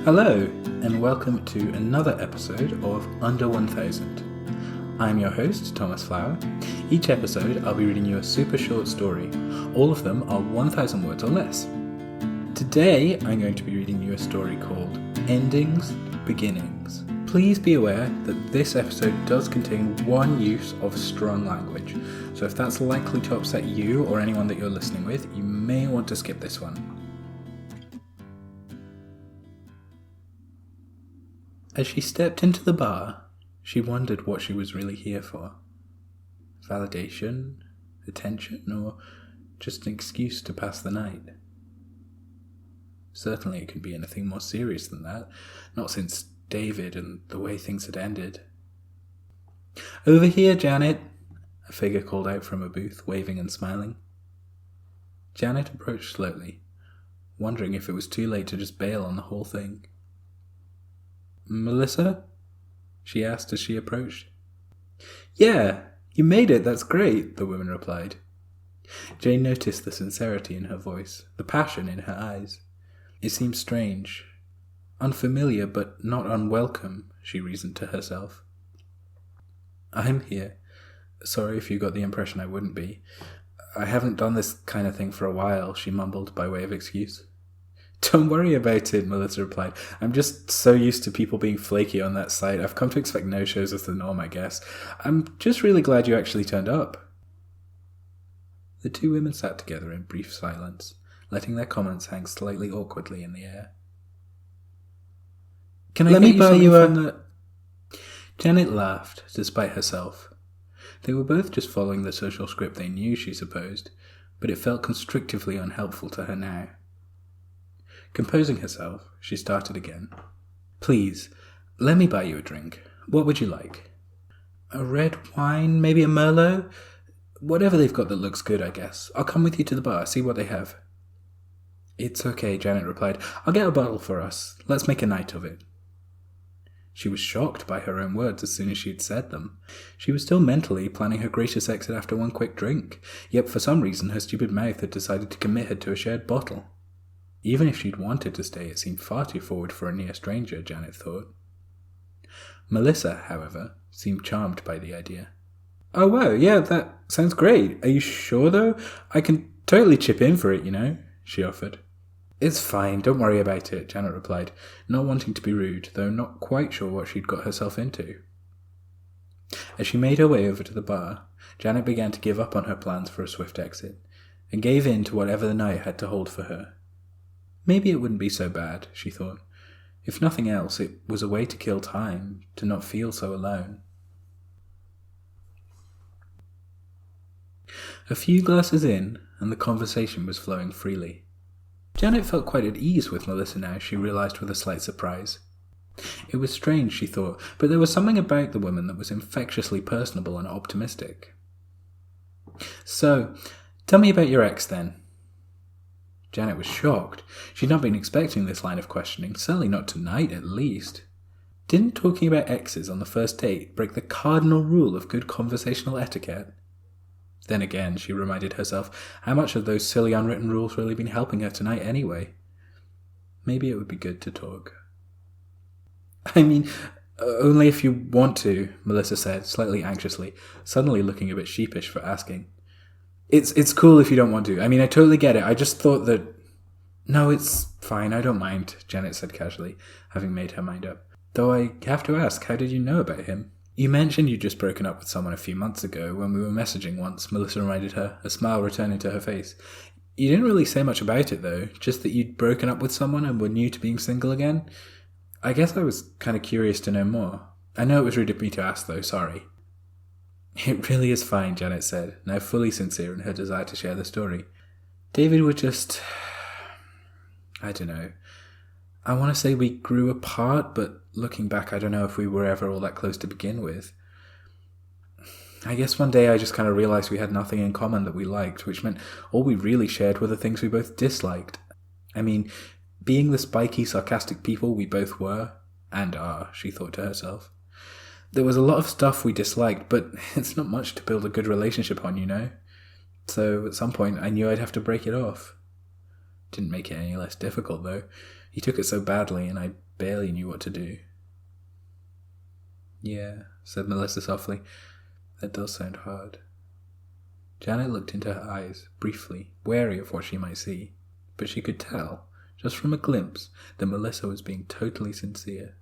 Hello, and welcome to another episode of Under 1000. I'm your host, Thomas Flower. Each episode, I'll be reading you a super short story. All of them are 1,000 words or less. Today, I'm going to be reading you a story called Endings, Beginnings. Please be aware that this episode does contain one use of strong language, so if that's likely to upset you or anyone that you're listening with, you may want to skip this one. As she stepped into the bar, she wondered what she was really here for. Validation, attention, or just an excuse to pass the night? Certainly it could be anything more serious than that, not since David and the way things had ended. "Over here, Janet," a figure called out from a booth, waving and smiling. Janet approached slowly, wondering if it was too late to just bail on the whole thing. "Melissa?" she asked as she approached. "Yeah, you made it, that's great," the woman replied. Jane noticed the sincerity in her voice, the passion in her eyes. It seemed strange, unfamiliar but not unwelcome, she reasoned to herself. "I'm here. Sorry if you got the impression I wouldn't be. I haven't done this kind of thing for a while," she mumbled by way of excuse. "Don't worry about it," Melissa replied. "I'm just so used to people being flaky on that site. I've come to expect no-shows as the norm, I guess. I'm just really glad you actually turned up." The two women sat together in brief silence, letting their comments hang slightly awkwardly in the air. "Can I get you something from the..." Janet laughed, despite herself. They were both just following the social script they knew, she supposed, but it felt constrictively unhelpful to her now. Composing herself, she started again. "Please, let me buy you a drink. What would you like?" "A red wine, maybe a Merlot? Whatever they've got that looks good, I guess. I'll come with you to the bar, see what they have." "It's okay," Janet replied. "I'll get a bottle for us. Let's make a night of it." She was shocked by her own words as soon as she had said them. She was still mentally planning her gracious exit after one quick drink, yet for some reason her stupid mouth had decided to commit her to a shared bottle. Even if she'd wanted to stay, it seemed far too forward for a near stranger, Janet thought. Melissa, however, seemed charmed by the idea. "Oh wow, yeah, that sounds great. Are you sure though? I can totally chip in for it, you know," she offered. "It's fine, don't worry about it," Janet replied, not wanting to be rude, though not quite sure what she'd got herself into. As she made her way over to the bar, Janet began to give up on her plans for a swift exit, and gave in to whatever the night had to hold for her. Maybe it wouldn't be so bad, she thought. If nothing else, it was a way to kill time, to not feel so alone. A few glasses in, and the conversation was flowing freely. Janet felt quite at ease with Melissa now, she realised with a slight surprise. It was strange, she thought, but there was something about the woman that was infectiously personable and optimistic. "So, tell me about your ex then." Janet was shocked. She'd not been expecting this line of questioning, certainly not tonight at least. Didn't talking about exes on the first date break the cardinal rule of good conversational etiquette? Then again, she reminded herself, how much have those silly unwritten rules really been helping her tonight anyway? Maybe it would be good to talk. "I mean, only if you want to," Melissa said, slightly anxiously, suddenly looking a bit sheepish for asking. It's cool if you don't want to. I mean, I totally get it. I just thought that..." "No, it's fine. I don't mind," Janet said casually, having made her mind up. "Though I have to ask, how did you know about him?" "You mentioned you'd just broken up with someone a few months ago when we were messaging once," Melissa reminded her, a smile returning to her face. "You didn't really say much about it, though, just that you'd broken up with someone and were new to being single again. I guess I was kind of curious to know more. I know it was rude of me to ask, though, sorry." "It really is fine," Janet said, now fully sincere in her desire to share the story. "David would just... I don't know. I want to say we grew apart, but looking back, I don't know if we were ever all that close to begin with. I guess one day I just kind of realised we had nothing in common that we liked, which meant all we really shared were the things we both disliked. I mean, being the spiky, sarcastic people we both were, and are," she thought to herself. "There was a lot of stuff we disliked, but it's not much to build a good relationship on, you know. So at some point I knew I'd have to break it off. Didn't make it any less difficult, though. He took it so badly, and I barely knew what to do." "Yeah," said Melissa softly. "That does sound hard." Janet looked into her eyes, briefly, wary of what she might see, but she could tell, just from a glimpse, that Melissa was being totally sincere.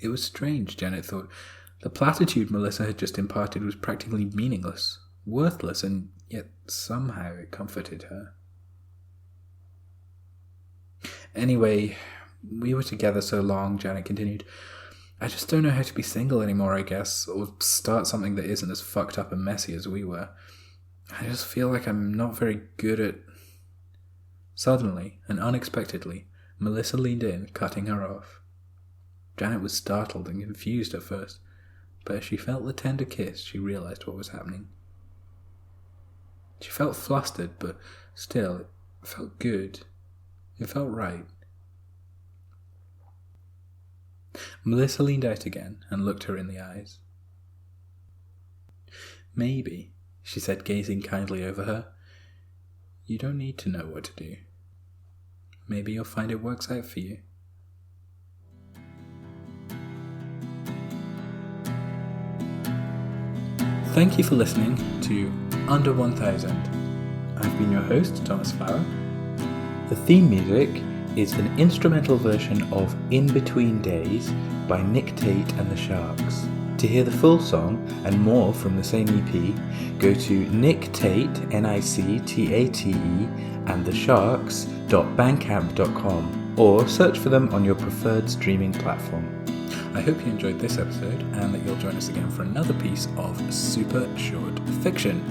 It was strange, Janet thought. The platitude Melissa had just imparted was practically meaningless, worthless, and yet somehow it comforted her. "Anyway, we were together so long," Janet continued. "I just don't know how to be single anymore, I guess, or start something that isn't as fucked up and messy as we were. I just feel like I'm not very good at..." Suddenly, and unexpectedly, Melissa leaned in, cutting her off. Janet was startled and confused at first, but as she felt the tender kiss, she realized what was happening. She felt flustered, but still, it felt good. It felt right. Melissa leaned out again and looked her in the eyes. "Maybe," she said, gazing kindly over her, "you don't need to know what to do. Maybe you'll find it works out for you." Thank you for listening to Under 1000. I've been your host, Thomas Farrer. The theme music is an instrumental version of In Between Days by Nick Tate and the Sharks. To hear the full song and more from the same EP, go to Nick Tate, Nictate, and the Sharks.bandcamp.com, or search for them on your preferred streaming platform. I hope you enjoyed this episode and that you'll join us again for another piece of super short fiction.